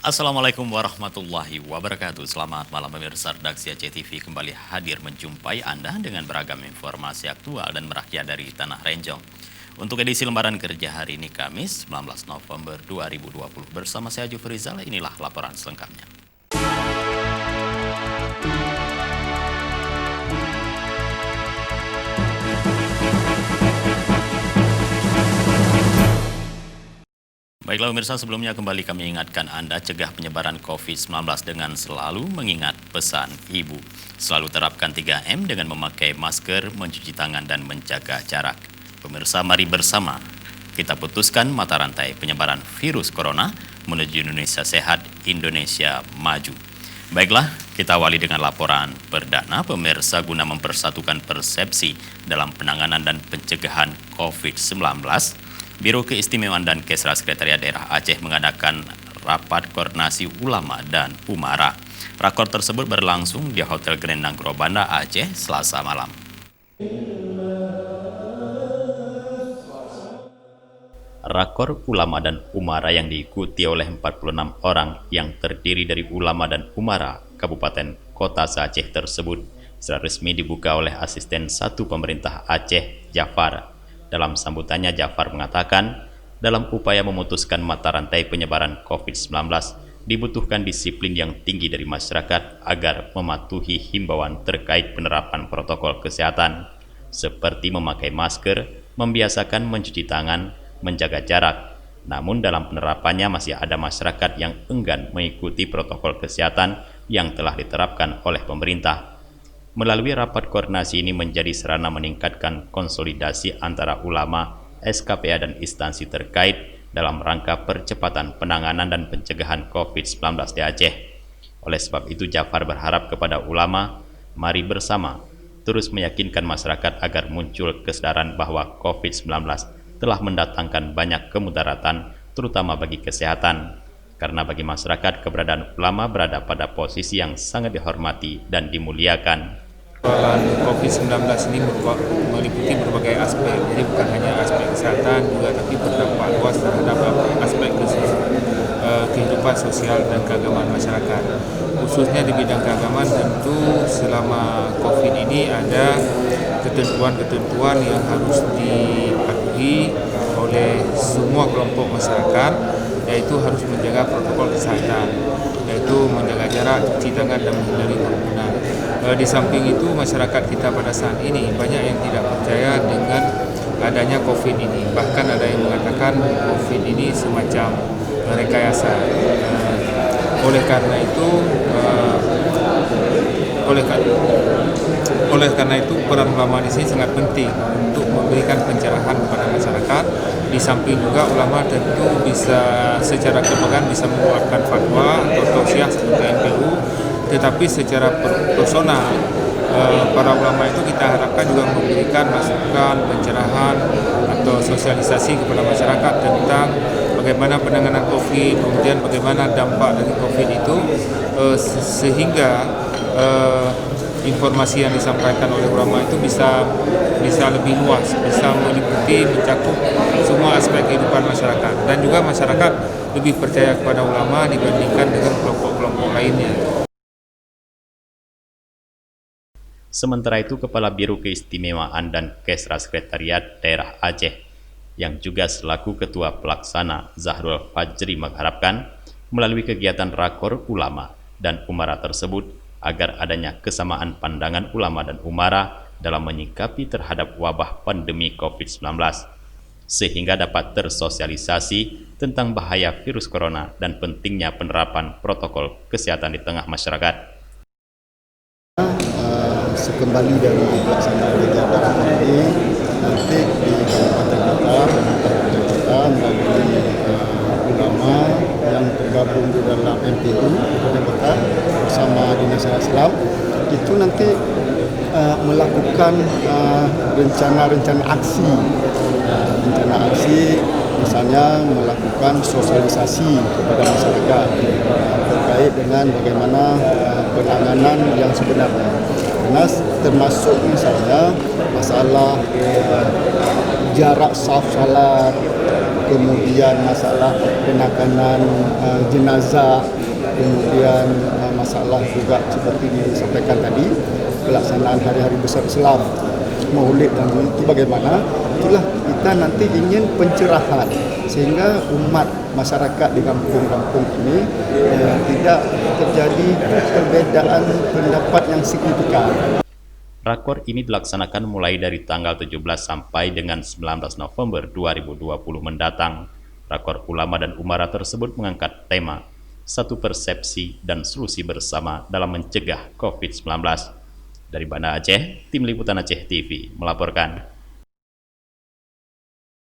Assalamualaikum warahmatullahi wabarakatuh. Selamat malam pemirsa. Redaksi Aceh TV kembali hadir menjumpai Anda dengan beragam informasi aktual dan merakyat dari Tanah Renjong. Untuk edisi lembaran kerja hari ini Kamis 19 November 2020 bersama saya Jufrizal, inilah laporan selengkapnya. Baiklah pemirsa, sebelumnya kembali kami ingatkan Anda cegah penyebaran COVID-19 dengan selalu mengingat pesan Ibu. Selalu terapkan 3M dengan memakai masker, mencuci tangan, dan menjaga jarak. Pemirsa, mari bersama kita putuskan mata rantai penyebaran virus corona menuju Indonesia sehat, Indonesia maju. Baiklah, kita awali dengan laporan perdana pemirsa guna mempersatukan persepsi dalam penanganan dan pencegahan COVID-19. Biro Keistimewaan dan Kesra Sekretariat Daerah Aceh mengadakan rapat koordinasi ulama dan umara. Rakor tersebut berlangsung di Hotel Grand Nagro Banda Aceh Selasa malam. Rakor ulama dan umara yang diikuti oleh 46 orang yang terdiri dari ulama dan umara Kabupaten Kota se-Aceh tersebut secara resmi dibuka oleh Asisten 1 Pemerintah Aceh, Jafar. Dalam sambutannya, Jafar mengatakan, dalam upaya memutuskan mata rantai penyebaran COVID-19, dibutuhkan disiplin yang tinggi dari masyarakat agar mematuhi himbauan terkait penerapan protokol kesehatan, seperti memakai masker, membiasakan mencuci tangan, menjaga jarak. Namun dalam penerapannya masih ada masyarakat yang enggan mengikuti protokol kesehatan yang telah diterapkan oleh pemerintah. Melalui rapat koordinasi ini menjadi sarana meningkatkan konsolidasi antara ulama, SKPA dan instansi terkait dalam rangka percepatan penanganan dan pencegahan COVID-19 di Aceh. Oleh sebab itu, Jafar berharap kepada ulama, mari bersama terus meyakinkan masyarakat agar muncul kesadaran bahwa COVID-19 telah mendatangkan banyak kemudaratan, terutama bagi kesehatan. Karena bagi masyarakat, keberadaan ulama berada pada posisi yang sangat dihormati dan dimuliakan. COVID-19 ini meliputi berbagai aspek, jadi bukan hanya aspek kesehatan, juga tapi berdampak luas terhadap aspek kehidupan sosial dan keagamaan masyarakat. Khususnya di bidang keagamaan, tentu selama COVID ini ada ketentuan-ketentuan yang harus dipatuhi oleh semua kelompok masyarakat, yaitu harus menjaga protokol kesehatan, yaitu menjaga jarak, cuci tangan, dan menghindari kerumunan. Di samping itu, masyarakat kita pada saat ini banyak yang tidak percaya dengan adanya COVID ini. Bahkan ada yang mengatakan COVID ini semacam rekayasa. Oleh karena itu peran ulama di sini sangat penting untuk memberikan pencerahan kepada masyarakat. Di samping juga ulama tentu bisa secara kelembagaan bisa mengeluarkan fatwa atau tausiah seperti MPU, tetapi secara personal para ulama itu kita harapkan juga memberikan masukan, pencerahan atau sosialisasi kepada masyarakat tentang bagaimana penanganan COVID, kemudian bagaimana dampak dari COVID itu, sehingga informasi yang disampaikan oleh ulama itu bisa lebih luas, bisa meliputi, mencakup semua aspek kehidupan masyarakat, dan juga masyarakat lebih percaya kepada ulama dibandingkan dengan kelompok-kelompok lainnya. Sementara itu, Kepala Biro Keistimewaan dan Kesra Sekretariat Daerah Aceh yang juga selaku Ketua Pelaksana Zahrul Fajri mengharapkan melalui kegiatan rakor ulama dan umara tersebut agar adanya kesamaan pandangan ulama dan umara dalam menyikapi terhadap wabah pandemi COVID-19 sehingga dapat tersosialisasi tentang bahaya virus corona dan pentingnya penerapan protokol kesehatan di tengah masyarakat. Sekembali dari pelaksanaan kegiatan ini, nanti di kabupaten kita melalui ulama yang tergabung di dalam MPU Kabupaten Kota bersama Dinas Islam itu nanti melakukan rencana aksi, misalnya melakukan sosialisasi kepada masyarakat terkait dengan bagaimana penanganan yang sebenarnya. Karena termasuk misalnya masalah jarak saf salat, kemudian masalah penanganan jenazah, kemudian masalah juga seperti disampaikan tadi, pelaksanaan hari-hari besar Islam, Maulid dan itu bagaimana, itulah kita nanti ingin pencerahan sehingga umat masyarakat di kampung-kampung ini tidak terjadi perbedaan pendapat yang signifikan. Rakor ini dilaksanakan mulai dari tanggal 17 sampai dengan 19 November 2020 mendatang. Rakor Ulama dan Umara tersebut mengangkat tema Satu Persepsi dan Solusi Bersama dalam Mencegah COVID-19. Dari Banda Aceh, Tim Liputan Aceh TV melaporkan.